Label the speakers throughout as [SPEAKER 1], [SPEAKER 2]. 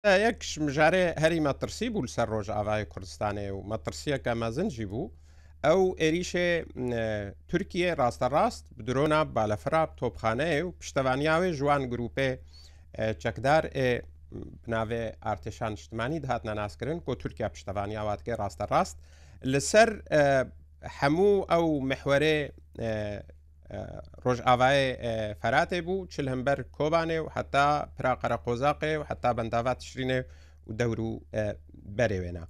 [SPEAKER 1] یەکش مژارێ هەری مەترسی بوو لەسەر ڕۆژئاوای کوردستانê û مەترسیەکە مەزنجی بوو ئەو عێریشێ تورکیە ڕاستەڕاست بدرۆنا بالەفرا تۆپخانەیە و پشتەوانیاوێ ژوان گروپێ چەکدار بناوێ ئارتێشان نیشتمانی دهاتنە ناسکردن کۆ تورکیا پشتەوانیاواتکە ڕاستەڕاست لەسەر هەموو ئەو محوەرێ ڕۆژئاوای فەراتێ بوو چل هەمبەر کۆبانێ و حتا پراقەرە قۆزاقێ و حتا بەنداوا تشرینێ و دەور و بەرێوێنە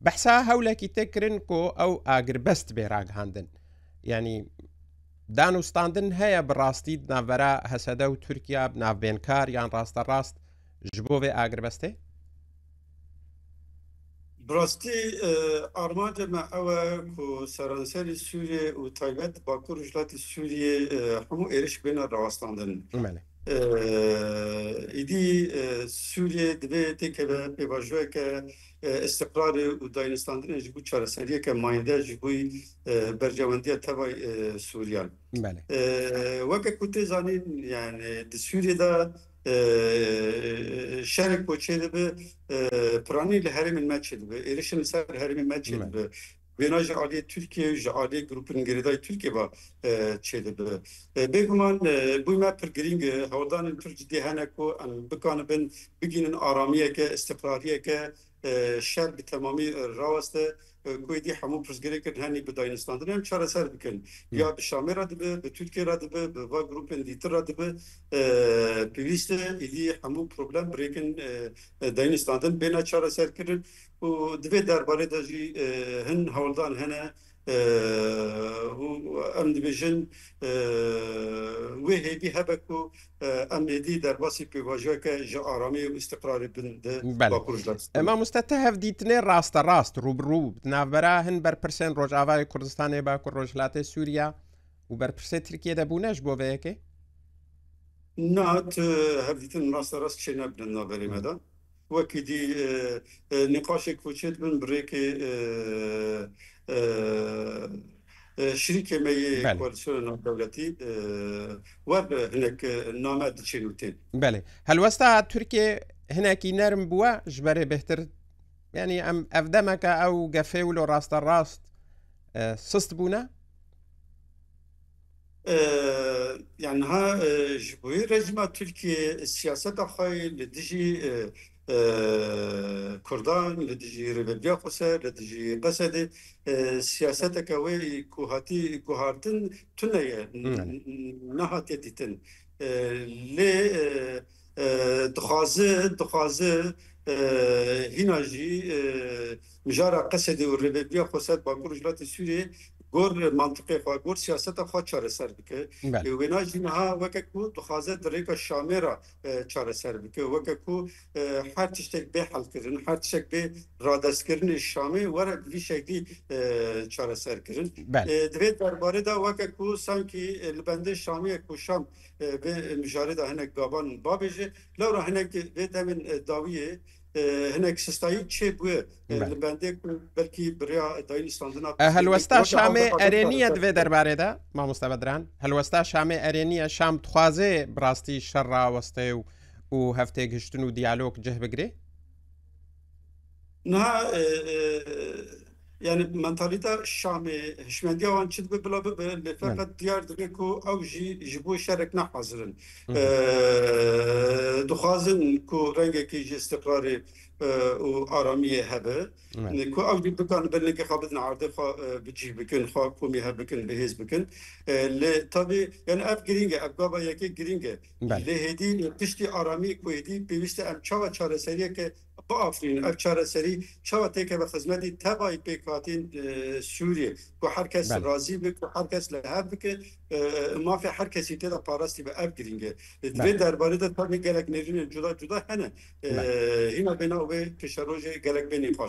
[SPEAKER 1] بەحسا هەولێکی تێکردن کۆ ئەو ئاگربەست بێڕاگهاندن ینی دانوستاندن هەیە بڕاستی ناڤەرا هەسەدە و تورکیا ناوبێنکار یان ڕاستە ڕاست ji bo vê agiribestê?
[SPEAKER 2] Birastî armanca me ew e ku seranserê Sûriyê û taybet Bakur Rojhilatê Sûriyê hemû êriş bêne rawestandin. Îdî Sûriyê divê têkeve pêvajoyeke istiqrarê û dayanistandinê ji bo çareseriyeke mayînde ji bo bercewendiya tevay Sûriyan. Weke ku tê zanîn yani di Sûriyê de şerek koçê dibe piranî li herêmên me çêdibe êrişin li ser herêmên me çêdibe wêna ji aliyê Tirkiye ji aliyê grûpên girêdayî Tirkiye ve çêdibe bêguman bû me pir girîng e hewldanên pir cidî hene ku em bikanibin bigînin aramiyeke istiqrariyeke şer bi temamî raweste ku êdî hemû pirsgirêkin henî bi dayanistandinê em çareser bikin ya bi Şamê re dibe bi Tirkiye re dibe bi va grûpên dîtir re dibe pêwîst e êdî hemû problem birêkin dayanistandin bêne çareserkirin û divê derbarê de jî hin hewldan hene em dibêjin wê hêvî hebe ku em êdî derbasî pêvajoyeke ji aramiyê û istiqrarê bin di Bakur Rojhilatê.
[SPEAKER 1] Mamoste te hevdîtinê rasterast rûbirû navbera hin berpirsên Rojavayê Kurdistanê Bakur Rojhilatê Sûriya û berpirsê Tirkiye de bûne ji bo vê yekê?
[SPEAKER 2] Na tu hevdîtin rasterast çê nebinin naberê me de wekî dî nîqaşek ku çê dibin birêkê şirîkê me yê koalîsyona navdewletî wer hinek name diçên û tên.
[SPEAKER 1] Belê helwesta Tirkiye hinekî nerm bûye ji berê bêhtir yanî em ev demeke ew gefê wilo rasterast sist bûne?
[SPEAKER 2] Yani ha ji bo rejima Tirkiye siyaseta xwe li dijî Kurdan li dijî Rêvebiya Xweser li dijî Qesedê siyaseteke wê ku hatî guhartin tune ye nehatiye dîtin lê dixwaze hîna jî mijara Qesedê û Rêvebiya Xweser Bakur Rojhilatê Sûriyê gor mantıqê xwe gor siyaseta xwe çareser bike wêna jî niha weke ku dixwaze dirêka Şamê re çareser bike weke ku her tiştek bê helkirin her tiştek bê radestkirinê Şamê were vî şeklî çareser kirin divê derbarê de weke ku sankî li bendê Şamiyê ku Şam vê mijarê de hinek gavan babêje lewra hinek vê demên dawiyê hinek sistayî çê bûye li bendê ku belkî biriya dayanistandina
[SPEAKER 1] helwesta Şamê erêniye divê derbarê de mamoste Bedran helwesta Şamê erêniye Şam dixwaze bi rastî şer raweste û hevtêgihiştin û diyalog cih bigire?
[SPEAKER 2] Niha yani mentalîta Şamê hişmendiya wan çi dibe bila bibe lê feqet diyar dibe ku ew jî ji bo şerek nehazirin dixwazin ku rengekî ji istiqrarê û aramiyê hebe ku ew jî bikanibin lêkê xwe bidin erdê xwe bicî bikin xwe komî hev bikin bihêz bikin lê tavî yani ev girîng e ev gava yekê girîng e lê hêdî tiştî aramiyê ku hêdî pêwîst e em çawa çareseriyeke biafrînin ev çareserî çawa têkeve xizmetî tevayî pêkhatîn Sûriye ku herkes razî be ku herkes li hev bike mafê her kesî tê de parastî be ev girîng e divê derbarê de tavî gelek nêrînên cuda cuda hene hîna bêna wê pêşerojê gelek bê nîqaş